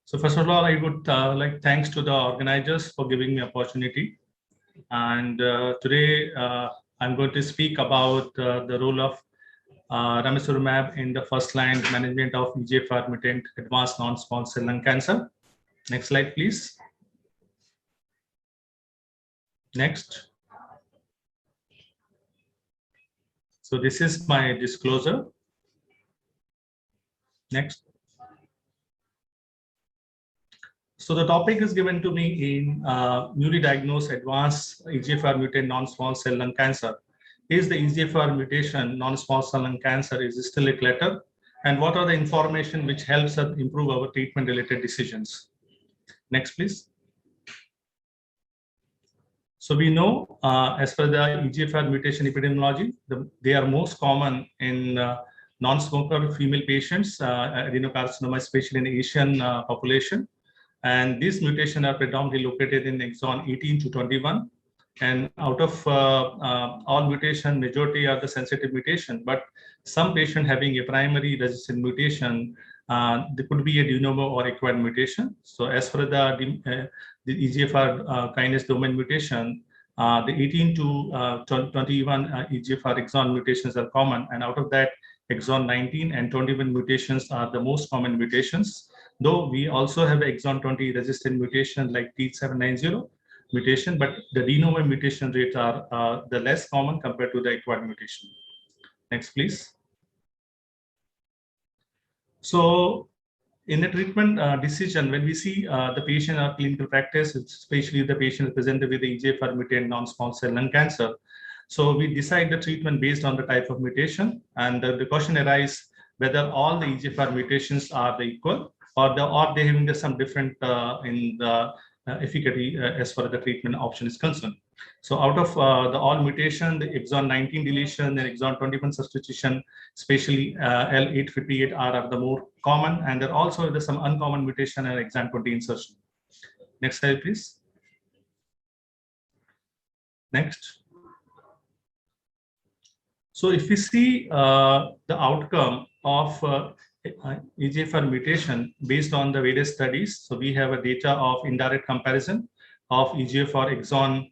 So first of all, I would like thanks to the organizers for giving me opportunity. And today I'm going to speak about the role of ramucirumab in the first-line management of EGFR mutant advanced non-small cell lung cancer. Next slide, please. Next. So this is my disclosure. Next. So the topic is given to me in newly diagnosed advanced EGFR mutant non-small cell lung cancer. Is the EGFR mutation non-small cell lung cancer is still a clutter? And what are the information which helps us improve our treatment-related decisions? Next, please. So we know, as per the EGFR mutation epidemiology, they are most common in non-smoker female patients, adenocarcinoma, especially in Asian population. And these mutations are predominantly located in exon 18 to 21. And out of all mutation, majority are the sensitive mutation, but some patient having a primary resistant mutation, there could be a de novo or acquired mutation. So as for the EGFR kinase domain mutation, the 18 to 21 EGFR exon mutations are common, and out of that, exon 19 and 21 mutations are the most common mutations. Though we also have exon 20 resistant mutation like T790 mutation, but the de novo mutation rates are the less common compared to the acquired mutation. Next, please. So in the treatment decision, when we see the patient or clinical practice, especially the patient presented with the EGFR mutant non-small cell lung cancer, so we decide the treatment based on the type of mutation, and the question arises whether all the EGFR mutations are the equal, or they having some different in the efficacy as far as the treatment option is concerned. So out of the all mutation, the exon 19 deletion and exon 21 substitution, especially L858R are the more common, and there also is some uncommon mutation and exon 20 insertion. Next slide, please. Next. So if we see the outcome of EGFR mutation based on the various studies, so we have a data of indirect comparison of EGFR exon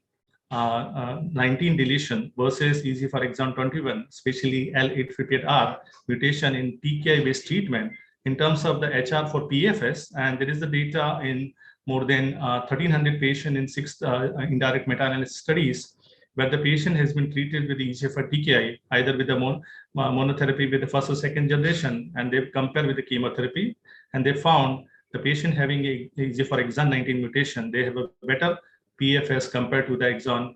19 deletion versus EGFR exon 21, especially L858R mutation in TKI-based treatment in terms of the HR for PFS, and there is the data in more than 1,300 patients in 6 indirect meta-analysis studies, where the patient has been treated with the EGFR TKI, either with the monotherapy with the first or second generation, and they've compared with the chemotherapy, and they found the patient having a EGFR exon 19 mutation, they have a better PFS compared to the exon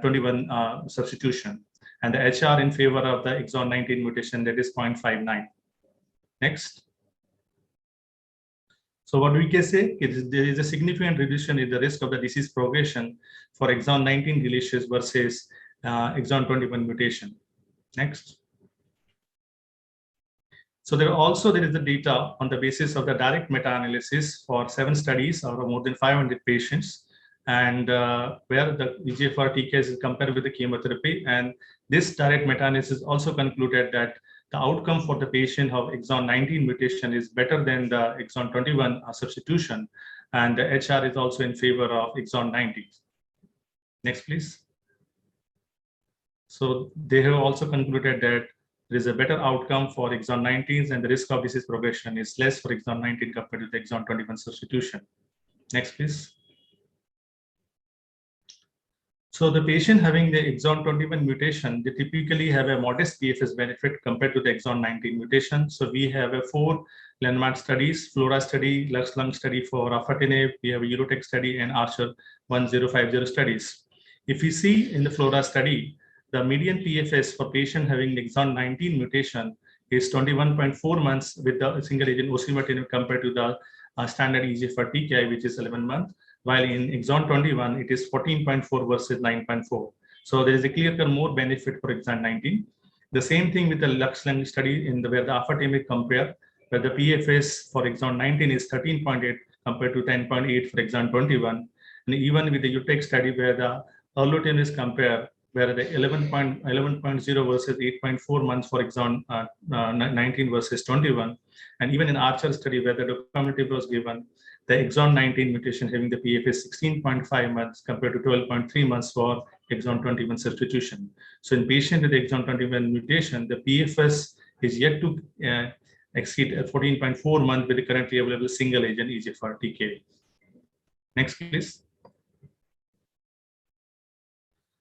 21 substitution, and the HR in favor of the exon 19 mutation, that is 0.59. Next. So what we can say is there is a significant reduction in the risk of the disease progression for exon 19 deletions versus exon 21 mutation. Next. So there is the data on the basis of the direct meta-analysis for 7 studies or more than 500 patients, and where the EGFR TKIs is compared with the chemotherapy, and this direct meta-analysis also concluded that the outcome for the patient of exon 19 mutation is better than the exon 21 substitution, and the HR is also in favor of exon 19. Next, please. So they have also concluded that there is a better outcome for exon 19s, and the risk of disease progression is less for exon 19 compared to the exon 21 substitution. Next, please. So the patient having the exon 21 mutation, they typically have a modest PFS benefit compared to the exon 19 mutation. So we have 4 landmark studies: FLORA study, Lux Lung study for afatinib, we have a Eurotech study, and Archer 1050 studies. If we see in the FLORA study, the median PFS for patient having the exon 19 mutation is 21.4 months with the single agent osimertinib compared to the standard EGFR TKI, which is 11 months. While in exon 21, it is 14.4 versus 9.4. So there is a clear more benefit for exon 19. The same thing with the Lux Lung study where the afatinib compare, where the PFS for exon 19 is 13.8 compared to 10.8 for exon 21. And even with the Eurotech study where the erlotinib is compared, where the 11.0 versus 8.4 months for exon 19 versus 21. And even in Archer study where the documentation was given, the exon 19 mutation having the PFS 16.5 months compared to 12.3 months for exon 21 substitution. So in patient with exon 21 mutation, the PFS is yet to exceed 14.4 months with the currently available single agent EGFR TKI. Next, please.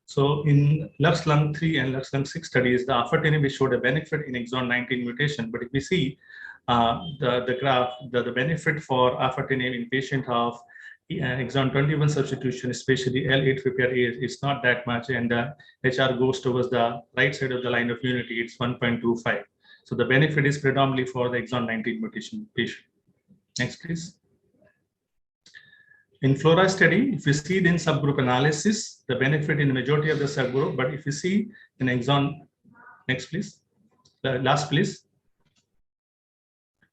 So in Lux Lung 3 and Lux Lung 6 studies, the afatinib showed a benefit in exon 19 mutation. But if we see the graph, the benefit for afatinib in patient of exon 21 substitution, especially L858A, is not that much, and the HR goes towards the right side of the line of unity. It's 1.25. So the benefit is predominantly for the exon 19 mutation patient. Next, please. In FLORA study, if you see it in subgroup analysis, the benefit in the majority of the subgroup, but if you see in exon, next please, last please.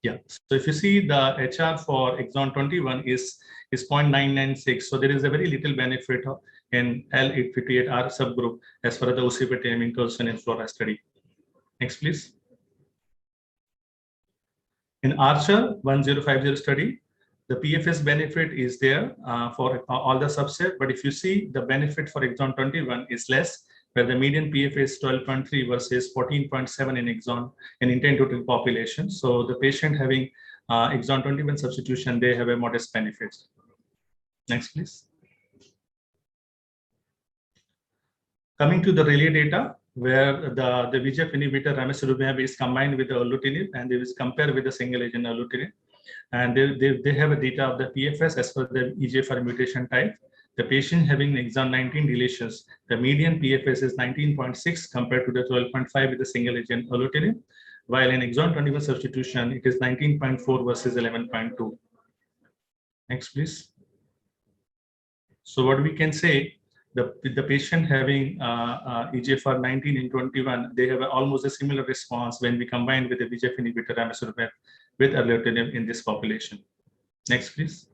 Yeah, so if you see the HR for exon 21 is 0.996, so there is a very little benefit in L858R subgroup as far as the osimertinib inclusion in FLORA study. Next please. In Archer 1050 study, the PFS benefit is there for all the subset, but if you see the benefit for exon 21 is less, where the median PFS is 12.3 versus 14.7 in exon in intent total population. So the patient having exon 21 substitution, they have a modest benefit. Next, please. Coming to the RELAY data, where the VEGF inhibitor ramucirumab is combined with the erlotinib, and they will compare with the single agent erlotinib. And they have a data of the PFS as per the EGFR mutation type. The patient having exon 19 deletions, the median PFS is 19.6 compared to the 12.5 with the single agent erlotinib, while in exon 21 substitution, it is 19.4 versus 11.2. Next, please. So what we can say, the patient having EGFR 19 and 21, they have almost a similar response when we combine with the VEGF inhibitor ramucirumab with erlotinib in this population. Next, please.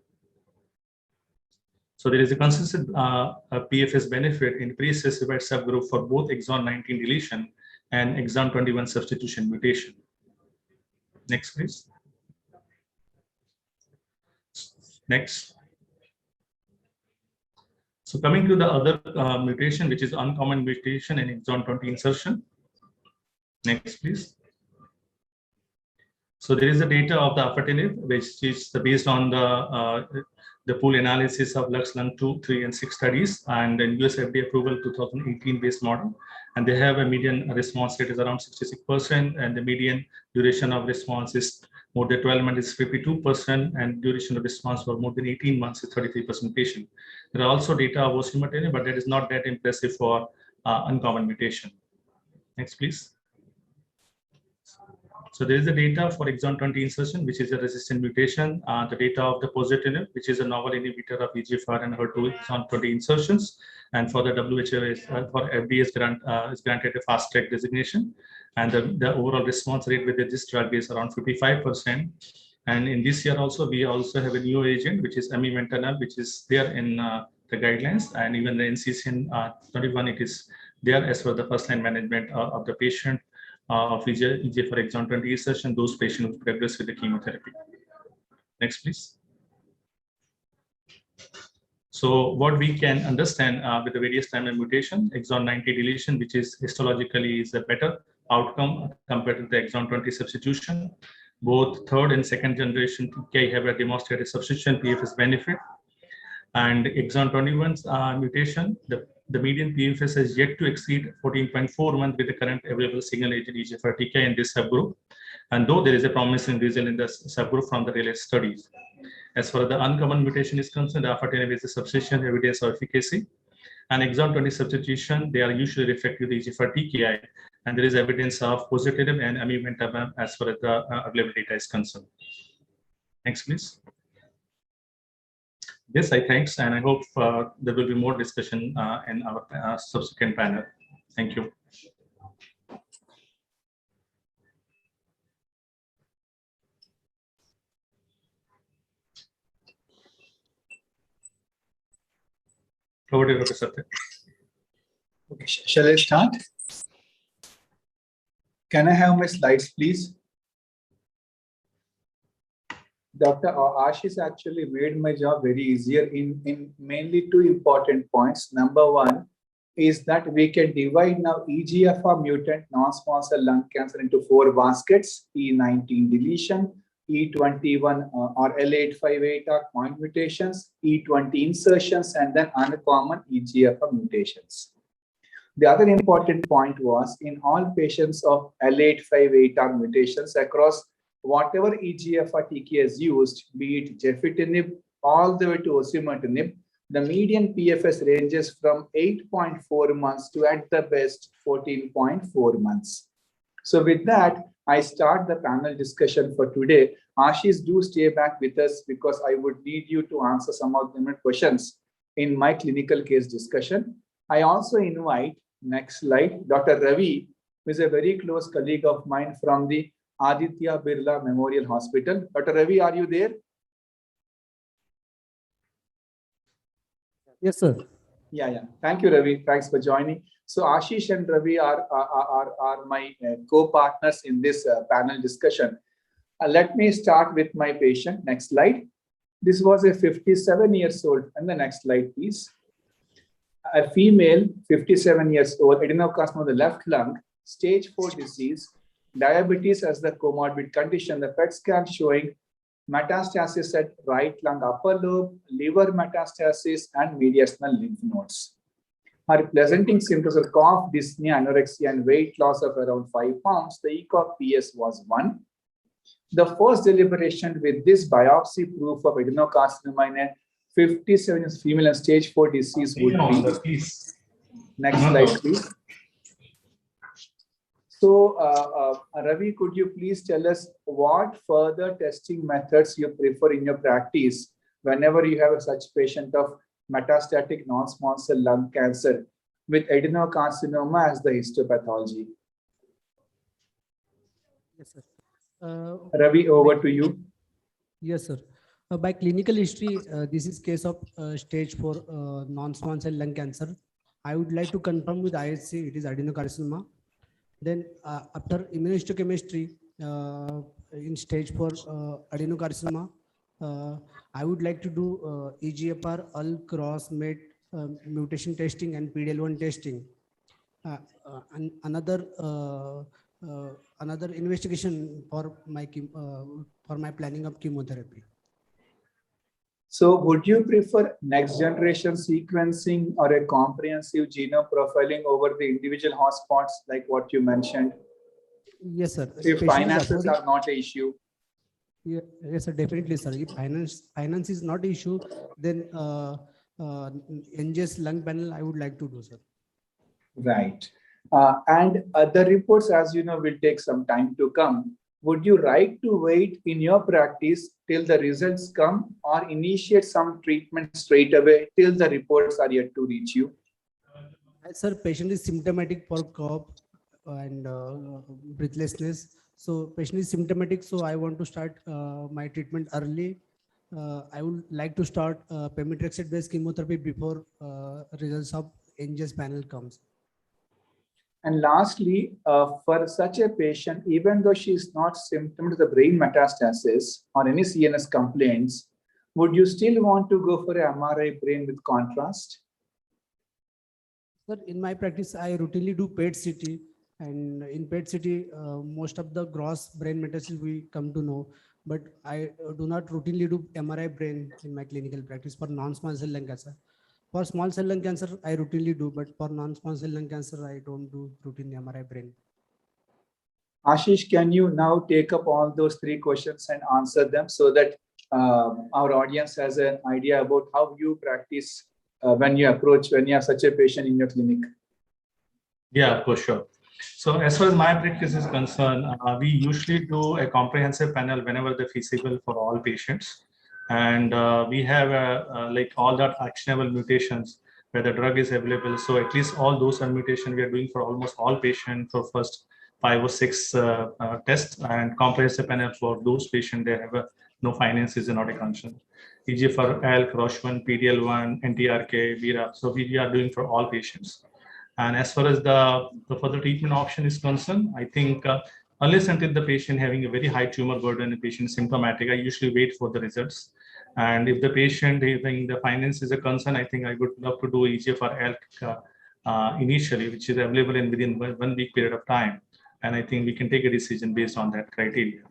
So there is a consistent PFS benefit in pre-specified subgroup for both exon 19 deletion and exon 21 substitution mutation. Next, please. Next. So coming to the other mutation, which is uncommon mutation in exon 20 insertion. Next, please. So there is the data of the afatinib, which is based on the pool analysis of Lux Lung 2, 3, and 6 studies, and in US FDA approval 2018 based model. And they have a median response rate is around 66%, and the median duration of response is more than 12 months is 52%, and duration of response for more than 18 months is 33% patient. There are also data of osimertinib, but that is not that impressive for uncommon mutation. Next, please. So there is the data for exon 20 insertion, which is a resistant mutation. The data of the positinib, which is a novel inhibitor of EGFR and HER2 exon 20 insertions. And for the WHO is for FDA is granted a fast track designation. And the overall response rate with this drug is around 55%. And in this year also, we also have a new agent, which is amivantamab, which is there in the guidelines. And even the NCCN 21, it is there as for the first line management of the patient of EGFR exon 20 insertion, those patients who progress with the chemotherapy. Next, please. So what we can understand with the various time and mutation, exon 90 deletion, which is histologically is a better outcome compared to the exon 20 substitution. Both third and second generation TKI have a demonstrated substitution PFS benefit. And exon 21 mutation, the median PFS has yet to exceed 14.4 months with the current available single agent EGFR TKI in this subgroup. And though there is a promising result in the subgroup from the RELAY studies. As far as the uncommon mutation is concerned, afatinib is a sufficient evidence of efficacy. And exon 20 substitution, they are usually reflective of the EGFR TKI. And there is evidence of positinib and amivantamab as far as the available data is concerned. Next, please. Yes, I thanks, and I hope there will be more discussion in our subsequent panel. Thank you. Over to you, Dr. Satya. Okay, shall I start? Can I have my slides, please? Dr. Ashish actually made my job very easier in mainly two important points. Number one is that we can divide now EGFR mutant non-small cell lung cancer into four baskets: E19 deletion, E21 or L858R point mutations, E20 insertions, and then uncommon EGFR mutations. The other important point was in all patients of L858R mutations across whatever EGFR TKS used, be it gefitinib all the way to osimertinib, the median PFS ranges from 8.4 months to at the best 14.4 months. So with that, I start the panel discussion for today. Ashish, do stay back with us because I would need you to answer some of the questions in my clinical case discussion. I also invite, next slide, Dr. Ravi, who is a very close colleague of mine from the Aditya Birla Memorial Hospital. Dr. Ravi, are you there? Yes, sir. Yeah. Thank you, Ravi. Thanks for joining. So Ashish and Ravi are my co-partners in this panel discussion. Let me start with my patient. Next slide. This was a 57 years old. And the next slide, please. A female, 57 years old, adenocarcinoma of the left lung, stage 4 disease, diabetes as the comorbid condition. The PET scan showing metastasis at right lung upper lobe, liver metastasis, and mediastinal lymph nodes. Her presenting symptoms are cough, dyspnea, anorexia, and weight loss of around 5 pounds. The ECOG PS was 1. The first deliberation with this biopsy proof of adenocarcinoma in a 57 years female and stage 4 disease would be. Next slide, please. So, Ravi, could you please tell us what further testing methods you prefer in your practice whenever you have such patient of metastatic non-small cell lung cancer with adenocarcinoma as the histopathology? Yes, sir. Ravi, over to you. Yes, sir. By clinical history, this is case of stage 4 non-small cell lung cancer. I would like to confirm with IHC it is adenocarcinoma. Then after immunohistochemistry in stage 4 adenocarcinoma, I would like to do EGFR, AL, cross, MET mutation testing and PD-L1 testing. And another investigation for my planning of chemotherapy. So would you prefer next generation sequencing or a comprehensive genome profiling over the individual hotspots like what you mentioned? Yes, sir. If finances are not an issue. Yeah, yes, sir, definitely, sir. If finance is not an issue, then NGS lung panel I would like to do, sir. Right. And the reports, as you know, will take some time to come. Would you like to wait in your practice till the results come or initiate some treatment straight away till the reports are yet to reach you? Sir, patient is symptomatic for cough and breathlessness. So patient is symptomatic, so I want to start my treatment early. I would like to start pemetrexed based chemotherapy before results of NGS panel comes. And lastly, for such a patient, even though she is not symptomatic of the brain metastasis or any CNS complaints, would you still want to go for an MRI brain with contrast? Sir, in my practice, I routinely do PET-CT, and in PET-CT, most of the gross brain metastasis we come to know, but I do not routinely do MRI brain in my clinical practice for non-small cell lung cancer. For small cell lung cancer, I routinely do, but for non-small cell lung cancer, I don't do routine MRI brain. Ashish, can you now take up all those 3 questions and answer them so that our audience has an idea about how you practice when you have such a patient in your clinic? Yeah, for sure. So as far as my practice is concerned, we usually do a comprehensive panel whenever they're feasible for all patients. And we have like all that actionable mutations where the drug is available. So at least all those are mutations we are doing for almost all patients for first 5 or 6 tests, and comprehensive panel for those patients, they have no finances and not a concern. EGFR, ALK, ROS1, PD-L1, NTRK, BRAF. So we are doing for all patients. And as far as the further treatment option is concerned, I think unless until the patient having a very high tumor burden, the patient is symptomatic, I usually wait for the results. And if the patient having the finance is a concern, I think I would love to do EGFR ALK initially, which is available in within 1 week period of time. And I think we can take a decision based on that criteria.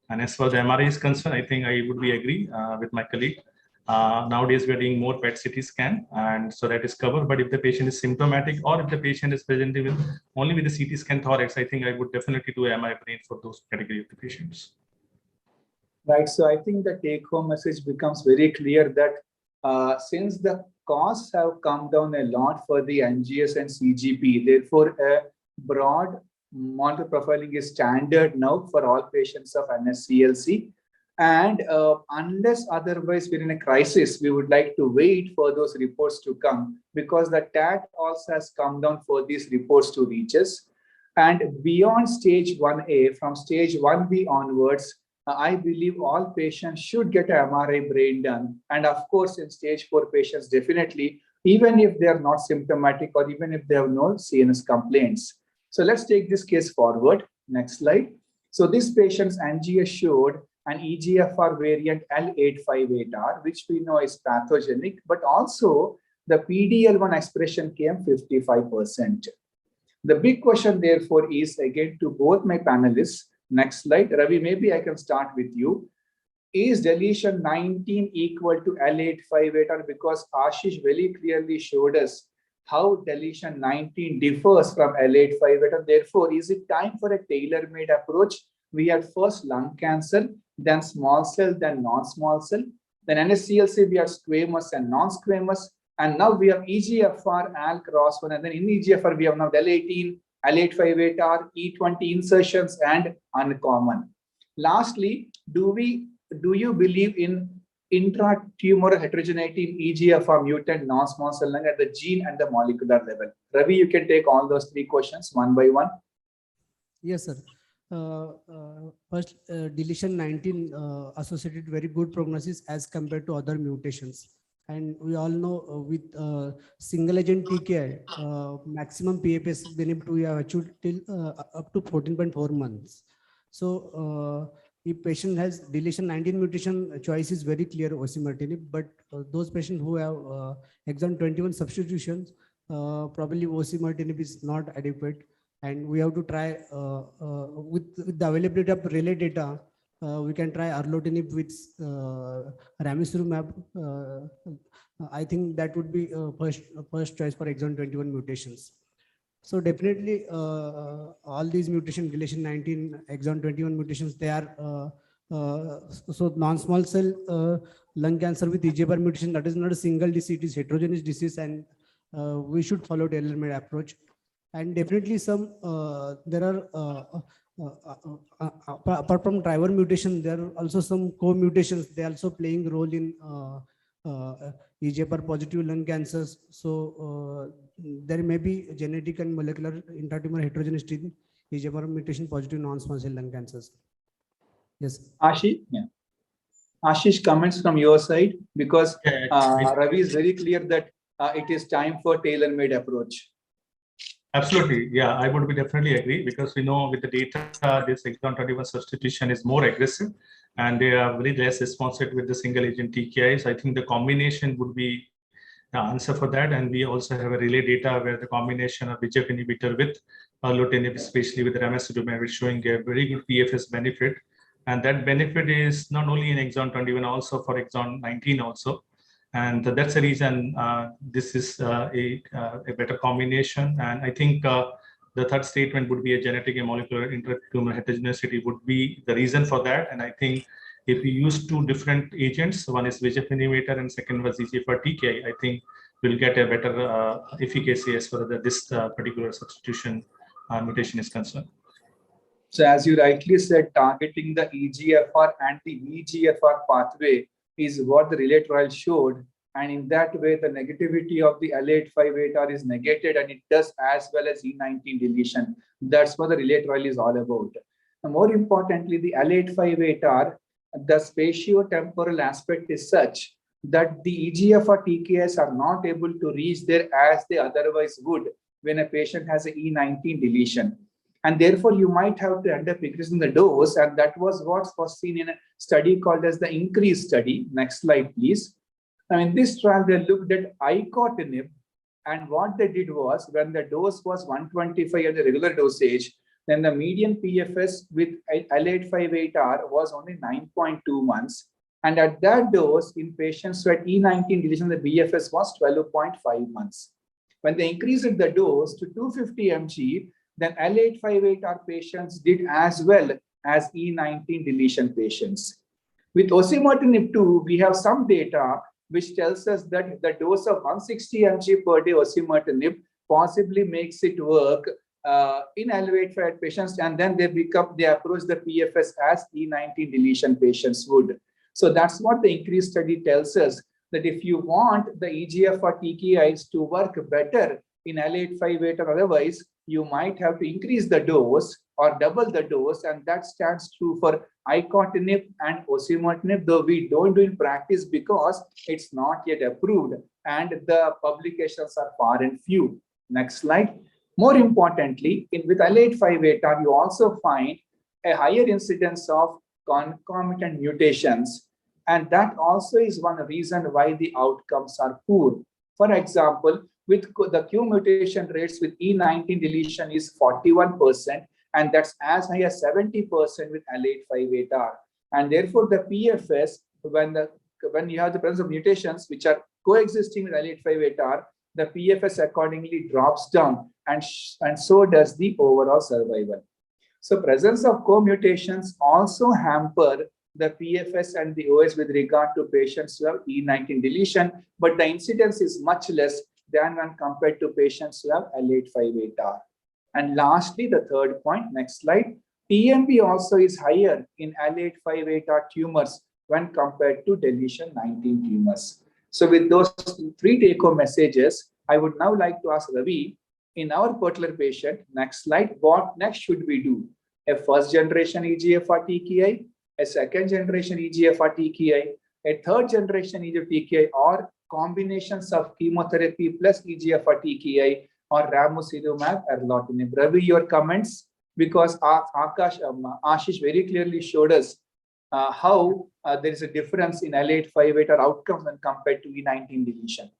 And as far as the MRI is concerned, I think I would be agree with my colleague. Nowadays, we're doing more PET CT scan, and so that is covered. But if the patient is symptomatic or if the patient is presenting with only with the CT scan thorax, I think I would definitely do MRI brain for those category of the patients. Right. So I think the take-home message becomes very clear that since the costs have come down a lot for the NGS and CGP, therefore a broad molecular profiling is standard now for all patients of NSCLC. And unless otherwise we're in a crisis, we would like to wait for those reports to come, because the TAT also has come down for these reports to reach us. And beyond stage 1A, from stage 1B onwards, I believe all patients should get an MRI brain done. And of course, in stage 4 patients, definitely, even if they are not symptomatic or even if they have no CNS complaints. So let's take this case forward. Next slide. So this patient's NGS showed an EGFR variant L858R, which we know is pathogenic, but also the PDL1 expression came 55%. The big question, therefore, is again to both my panelists. Next slide. Ravi, maybe I can start with you. Is deletion 19 equal to L858R? Because Ashish very clearly showed us how deletion 19 differs from L858R. Therefore, is it time for a tailor-made approach? We had first lung cancer, then small cell, then non-small cell. Then NSCLC, we had squamous and non-squamous. And now we have EGFR, ALK, ROS1. And then in EGFR, we have now Del18, L858R, E20 insertions, and uncommon. Lastly, do you believe in intra-tumoral heterogeneity in EGFR mutant non-small cell lung at the gene and the molecular level? Ravi, you can take all those 3 questions one by one. Yes, sir. First, deletion 19 associated very good prognosis as compared to other mutations. And we all know with single agent TKI, maximum PFS benefit we have achieved till up to 14.4 months. So if patient has deletion 19 mutation, choice is very clear, osimertinib. But those patients who have exon 21 substitutions, probably osimertinib is not adequate. And we have to try with the availability of relay data. We can try erlotinib with ramucirumab. I think that would be first choice for exon 21 mutations. So definitely all these mutations, deletion 19, exon 21 mutations, they are so non-small cell lung cancer with EGFR mutation, that is not a single disease, it is heterogeneous disease, and we should follow tailor-made approach. And definitely some there are apart from driver mutation, there are also some co-mutations. They are also playing role in EGFR positive lung cancers. So there may be genetic and molecular intratumor heterogeneity in EGFR mutation positive non-small cell lung cancers. Yes. Ashish, yeah. Ashish, comments from your side, because Ravi is very clear that it is time for tailor-made approach. Absolutely. Yeah, I would be definitely agree, because we know with the data, this exon 21 substitution is more aggressive and they are very less responsive with the single agent TKIs. I think the combination would be the answer for that. And we also have a relay data where the combination of VEGF inhibitor with erlotinib, especially with ramucirumab, is showing a very good PFS benefit. And that benefit is not only in exon 21, also for exon 19 also. And that's the reason this is a better combination. And I think the third statement would be a genetic and molecular intratumor heterogeneity would be the reason for that. And I think if we use 2 different agents, one is VEGF inhibitor and second was EGFR TKI, I think we'll get a better efficacy as far as this particular substitution mutation is concerned. So as you rightly said, targeting the EGFR and the VEGFR pathway is what the relay trial showed. And in that way, the negativity of the L858R is negated, and it does as well as E19 deletion. That's what the relay trial is all about. And more importantly, the L858R, the spatiotemporal aspect is such that the EGFR TKIs are not able to reach there as they otherwise would when a patient has a E19 deletion. And therefore, you might have to end up increasing the dose. And that was what was seen in a study called as the INCREASE study. Next slide, please. Now, in this trial, they looked at icotinib. And what they did was, when the dose was 125 at the regular dosage, then the median PFS with L858R was only 9.2 months. And at that dose, in patients who had E19 deletion, the BFS was 12.5 months. When they increased the dose to 250 mg, then L858R patients did as well as E19 deletion patients. With osimertinib 2, we have some data which tells us that the dose of 160 mg per day osimertinib possibly makes it work in L858 patients, and then they approach the PFS as E19 deletion patients would. So that's what the INCREASE study tells us, that if you want the EGFR TKIs to work better in L858 or otherwise, you might have to increase the dose or double the dose, and that stands true for icotinib and osimertinib, though we don't do in practice because it's not yet approved and the publications are far and few. Next slide. More importantly, with L858R, you also find a higher incidence of concomitant mutations, and that also is one reason why the outcomes are poor. For example, with the Q mutation rates with E19 deletion is 41%, and that's as high as 70% with L858R. And therefore, the PFS, when you have the presence of mutations which are coexisting with L858R, the PFS accordingly drops down, and so does the overall survival. So presence of co-mutations also hamper the PFS and the OS with regard to patients who have E19 deletion, but the incidence is much less than when compared to patients who have L858R. And lastly, the third point, next slide, TMB also is higher in L858R tumors when compared to deletion 19 tumors. So with those three take-home messages, I would now like to ask Ravi, in our particular patient, next slide, what next should we do? A first generation EGFR TKI, a second generation EGFR TKI, a third generation EGFR TKI, or combinations of chemotherapy plus EGFR TKI or ramucirumab, erlotinib. Ravi, your comments, because Ashish very clearly showed us how there is a difference in L858R outcomes when compared to E19 deletion.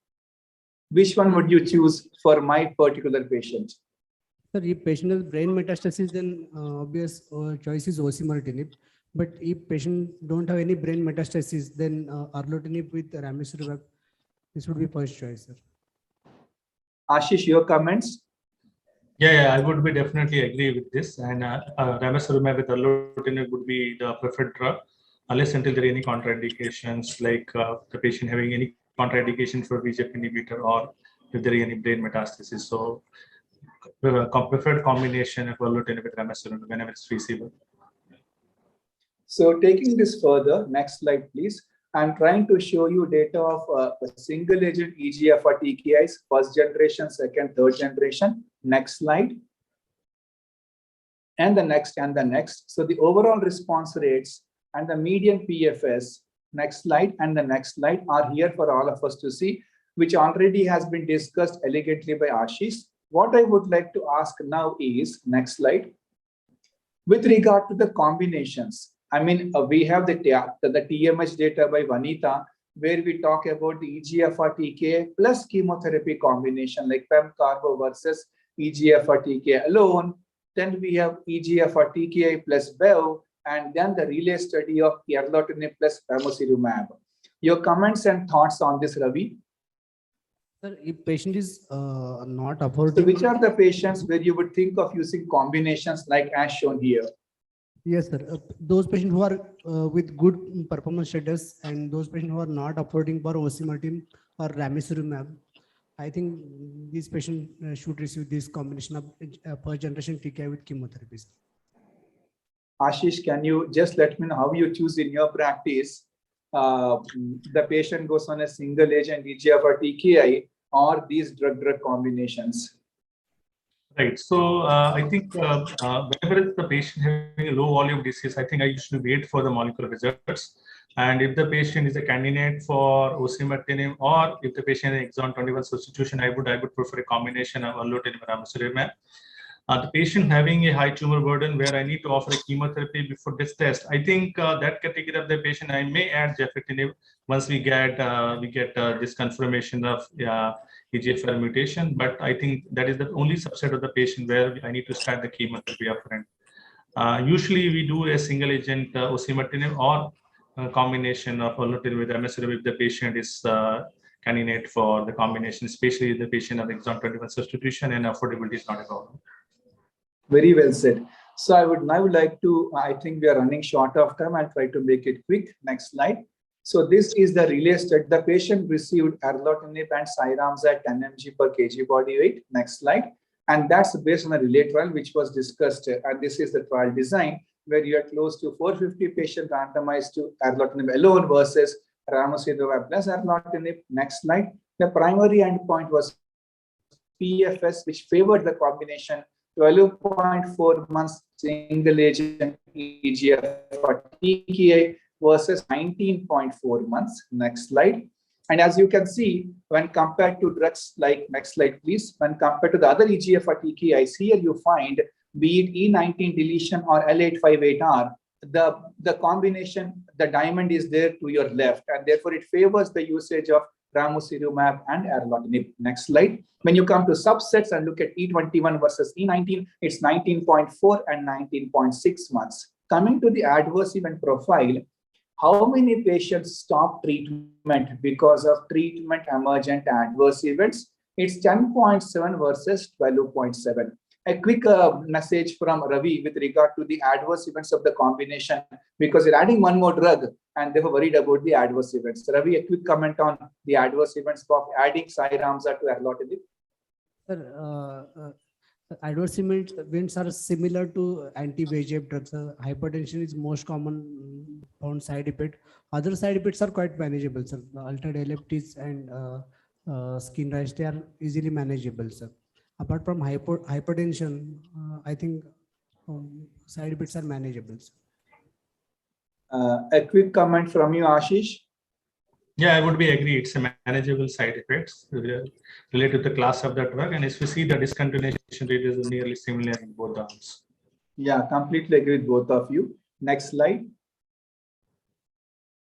Which one would you choose for my particular patient? Sir, if patient has brain metastasis, then obvious choice is osimertinib. But if patient don't have any brain metastasis, then erlotinib with ramucirumab, this would be first choice, sir. Ashish, your comments? Yeah, I would be definitely agree with this. And ramucirumab with erlotinib would be the preferred drug, unless until there are any contraindications, like the patient having any contraindication for VEGF inhibitor, or if there is any brain metastasis. So preferred combination of erlotinib with ramucirumab whenever it's feasible. So taking this further, next slide, please. I'm trying to show you data of single agent EGFR TKIs, first generation, second, third generation. Next slide. And the next and the next. So the overall response rates and the median PFS, next slide and the next slide, are here for all of us to see, which already has been discussed elegantly by Ashish. What I would like to ask now is, next slide, with regard to the combinations. I mean, we have the TMH data by Vanita, where we talk about the EGFR TKI plus chemotherapy combination, like PEM-carbo versus EGFR TKI alone. Then we have EGFR TKI plus BEV, and then the relay study of erlotinib plus ramucirumab. Your comments and thoughts on this, Ravi? Sir, if patient is not affording. So which are the patients where you would think of using combinations like as shown here? Yes, sir. Those patients who are with good performance status, and those patients who are not affording for osimertinib or ramucirumab, I think these patients should receive this combination of first generation TKI with chemotherapy. Ashish, can you just let me know how you choose in your practice? The patient goes on a single agent EGFR TKI or these drug-drug combinations? Right. So I think whenever it's the patient having a low volume disease, I think I usually wait for the molecular results. And if the patient is a candidate for osimertinib, or if the patient is exon 21 substitution, I would prefer a combination of erlotinib and ramucirumab. The patient having a high tumor burden where I need to offer a chemotherapy before this test, I think that category of the patient I may add gefitinib once we get this confirmation of EGFR mutation. But I think that is the only subset of the patient where I need to start the chemotherapy upfront. Usually we do a single agent osimertinib or a combination of erlotinib with ramucirumab if the patient is candidate for the combination, especially if the patient of exon 21 substitution and affordability is not a problem. Very well said. So I would now like to, I think we are running short of time. I'll try to make it quick. Next slide. So this is the relay study. The patient received erlotinib and Cyramza at 10 mg per kg body weight. Next slide. And that's based on a relay trial, which was discussed. And this is the trial design where you are close to 450 patients randomized to erlotinib alone versus ramucirumab plus erlotinib. Next slide. The primary endpoint was PFS, which favored the combination. 12.4 months single agent EGFR TKI versus 19.4 months. Next slide. And as you can see, when compared to drugs like, next slide please, when compared to the other EGFR TKIs, here you find, be it E19 deletion or L858R, the combination, the diamond is there to your left, and therefore it favors the usage of ramucirumab and erlotinib. Next slide. When you come to subsets and look at E21 versus E19, it's 19.4 and 19.6 months. Coming to the adverse event profile, how many patients stop treatment because of treatment emergent adverse events? It's 10.7 versus 12.7. A quick message from Ravi with regard to the adverse events of the combination, because you're adding one more drug and they were worried about the adverse events. Ravi, a quick comment on the adverse events of adding Cyramza to erlotinib. Sir, adverse events are similar to anti-VEGF drugs. Hypertension is most common found side effect. Other side effects are quite manageable, sir. The altered LFTs and skin rash, they are easily manageable, sir. Apart from hypertension, I think side effects are manageable, sir. A quick comment from you, Ashish. Yeah, I would be agree. It's a manageable side effects related to the class of the drug, and as we see, the discontinuation rate is nearly similar in both arms. Yeah, completely agree with both of you. Next slide.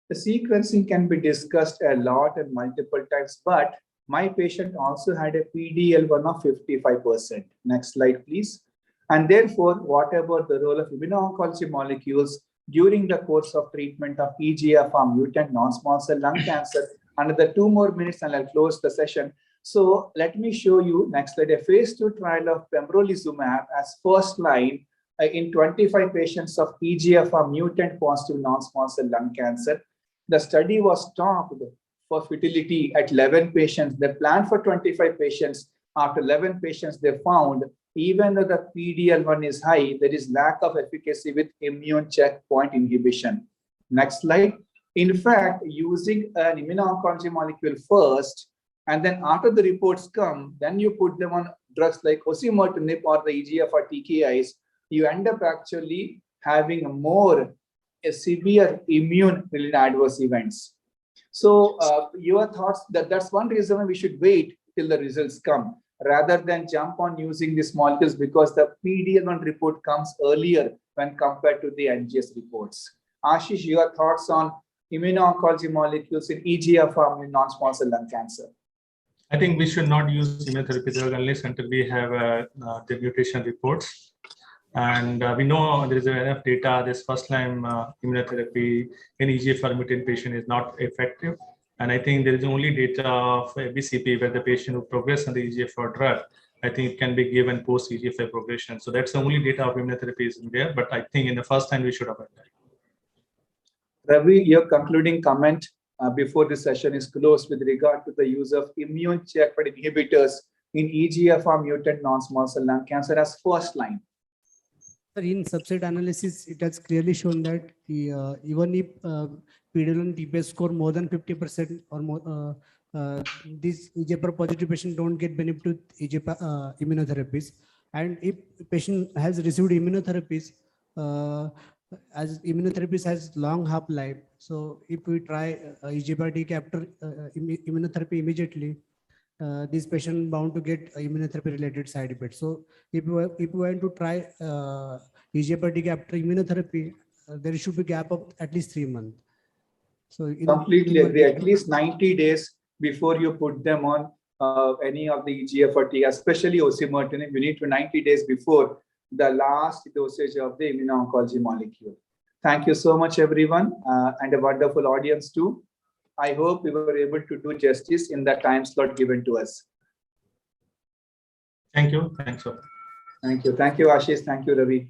The sequencing can be discussed a lot and multiple times, but my patient also had a PD-L1 of 55%. Next slide, please. And therefore, whatever the role of immuno-oncology molecules during the course of treatment of EGFR mutant non-small cell lung cancer, another 2 more minutes and I'll close the session. So let me show you, next slide, a phase 2 trial of pembrolizumab as first line in 25 patients of EGFR mutant positive non-small cell lung cancer. The study was stopped for futility at 11 patients. They planned for 25 patients. After 11 patients, they found even though the PD-L1 is high, there is lack of efficacy with immune checkpoint inhibition. Next slide. In fact, using an immuno-oncology molecule first, and then after the reports come, then you put them on drugs like osimertinib or the EGFR TKIs, you end up actually having more severe immune-related adverse events. So your thoughts, that's one reason we should wait till the results come, rather than jump on using these molecules, because the PD-L1 report comes earlier when compared to the NGS reports. Ashish, your thoughts on immuno-oncology molecules in EGFR non-small cell lung cancer? I think we should not use immunotherapy drug unless until we have the mutation reports. And we know there is enough data. This first-line immunotherapy in EGFR mutant patient is not effective. And I think there is only data of BCP where the patient who progress on the EGFR drug, I think it can be given post EGFR progression. So that's the only data of immunotherapy is in there. But I think in the first time we should avoid that. Ravi, your concluding comment before the session is closed with regard to the use of immune checkpoint inhibitors in EGFR mutant non-small cell lung cancer as first line. In subset analysis, it has clearly shown that even if PD-L1 TPS score more than 50% or more, these EGFR positive patients don't get benefit with EGFR immunotherapies. And if patient has received immunotherapies, as immunotherapies has long half-life, so if we try EGFR after immunotherapy immediately, this patient bound to get immunotherapy related side effects. So if we want to try EGFR after immunotherapy, there should be gap of at least 3 months. So Completely agree. At least 90 days before you put them on any of the EGFR TKI, especially osimertinib, you need to 90 days before the last dosage of the immuno-oncology molecule. Thank you so much, everyone, and a wonderful audience too. I hope we were able to do justice in the time slot given to us. Thank you. Thanks, sir. Thank you. Thank you, Ashish. Thank you, Ravi.